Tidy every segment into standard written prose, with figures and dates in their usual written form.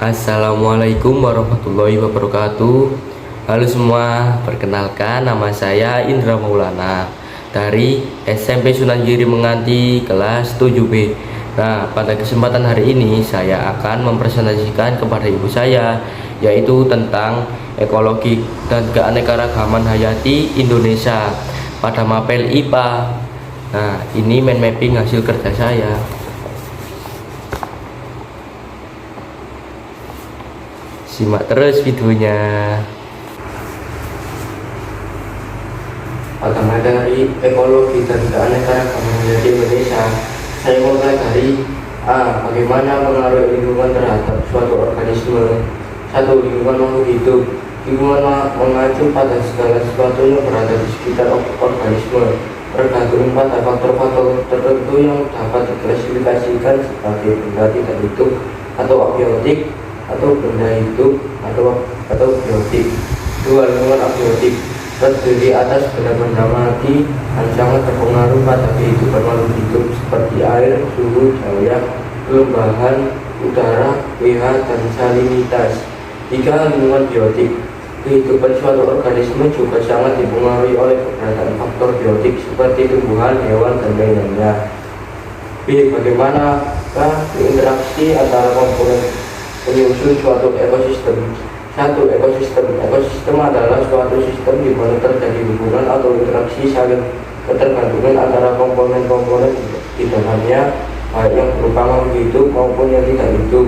Assalamualaikum warahmatullahi wabarakatuh. Halo semua, perkenalkan nama saya Indra Maulana dari SMP Sunan Giri Menganti kelas 7B. Nah, pada kesempatan hari ini saya akan mempresentasikan kepada ibu saya yaitu tentang ekologi dan keanekaragaman hayati Indonesia pada mapel IPA. Nah, ini mind mapping hasil kerja saya. Simak terus videonya. Pertama dari ekologi dan keanekaragaman hayati Indonesia, saya mulai dari A. Bagaimana pengaruh lingkungan terhadap suatu organisme. 1. Lingkungan makhluk hidup. Lingkungan mengacu pada segala sesuatu yang berada di sekitar organisme, tergantung pada faktor-faktor tertentu yang dapat diklasifikasikan sebagai benda tidak hidup atau abiotik, atau benda hidup atau biotik. 2. Lingkungan abiotik terdiri atas benda-benda mati yang sangat berpengaruh pada kehidupan makhluk hidup seperti air, suhu, cahaya, kelembahan udara, pH, dan salinitas. 3. Lingkungan biotik. Kehidupan suatu organisme juga sangat dipengaruhi oleh keberadaan faktor biotik seperti tumbuhan, hewan, dan lain-lainnya. B. Bagaimanakah interaksi antara komponen penyusun suatu ekosistem. 1. Ekosistem adalah suatu sistem di mana terjadi hubungan atau interaksi saling ketergantungan antara komponen-komponen di dalamnya, baik yang berupa makhluk hidup maupun yang tidak hidup.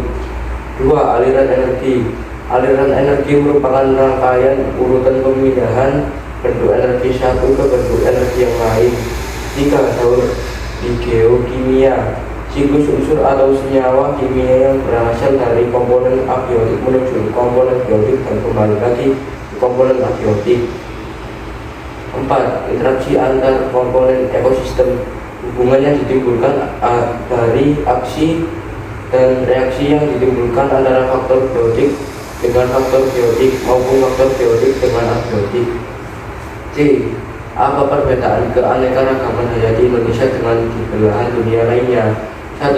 2. Aliran energi. Aliran energi merupakan rangkaian urutan pemindahan bentuk energi satu ke bentuk energi yang lain. 3. Daur di geokimia. Siklus unsur atau senyawa kimia yang berasal dari komponen abiotik menuju komponen biotik dan kembali lagi ke komponen abiotik. 4. Interaksi antar komponen ekosistem. Hubungan yang ditimbulkan dari aksi dan reaksi yang ditimbulkan antara faktor biotik dengan faktor biotik maupun faktor biotik dengan abiotik. C. Apa perbedaan keanekaragaman hayati Indonesia dengan di belahan dunia lainnya? 1.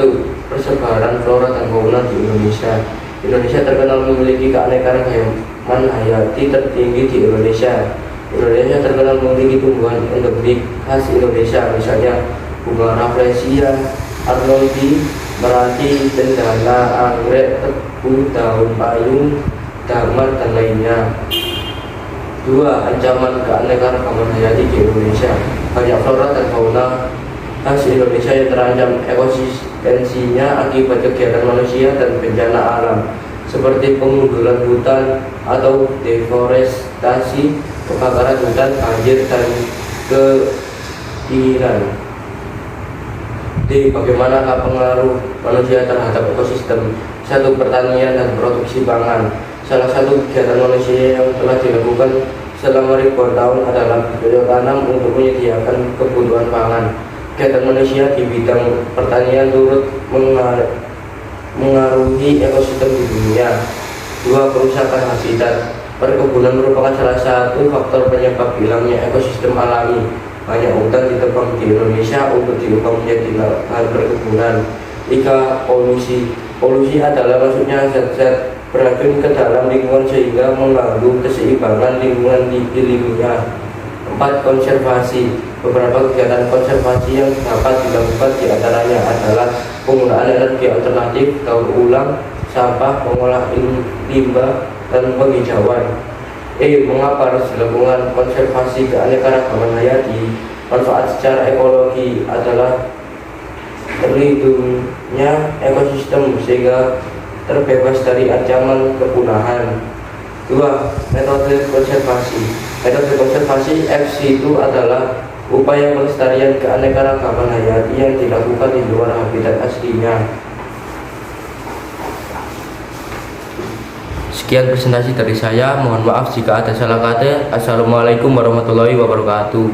Persebaran flora dan fauna di Indonesia. Indonesia terkenal memiliki keanekaragaman hayati tertinggi di Indonesia. Indonesia terkenal memiliki tumbuhan endemik khas Indonesia, misalnya bunga rafflesia, arnoldi, meranti, cendana, anggrek, tebu, daun payung, damar, dan lainnya. 2. Ancaman keanekaragaman hayati di Indonesia. Banyak flora dan fauna khas Indonesia yang terancam eksistensinya akibat kegiatan manusia dan bencana alam seperti pemundulan hutan atau deforestasi, kebakaran hutan, banjir, dan kekeringan. D. Bagaimanakah pengaruh manusia terhadap ekosistem? 1. Pertanian dan produksi pangan. Salah satu kegiatan manusia yang telah dilakukan selama ribuan tahun adalah bercocok tanam untuk menyediakan kebutuhan pangan. Kegiatan manusia di bidang pertanian turut mengaruhi ekosistem di dunia. 2. Kerusakan habitat. Perkebunan merupakan salah satu faktor penyebab hilangnya ekosistem alami. Banyak hutan ditebang di Indonesia untuk diubah menjadi lahan perkebunan. 3. Polusi. Polusi adalah masuknya zat-zat beracun ke dalam lingkungan sehingga mengganggu keseimbangan lingkungan ilmiah. 4. Konservasi. Beberapa kegiatan konservasi yang dapat dilakukan diantaranya adalah penggunaan energi alternatif, daur ulang sampah, pengolah limbah, dan penghijauan. Mengapa harus dilakukan konservasi keanekaragaman hayati? Manfaat secara ekologi adalah terlindungnya ekosistem sehingga terbebas dari ancaman kepunahan. 2. Metode konservasi. Metode konservasi ex situ adalah upaya pelestarian keanekaragaman hayati yang dilakukan di luar habitat aslinya. Sekian presentasi dari saya, mohon maaf jika ada salah kata. Assalamualaikum warahmatullahi wabarakatuh.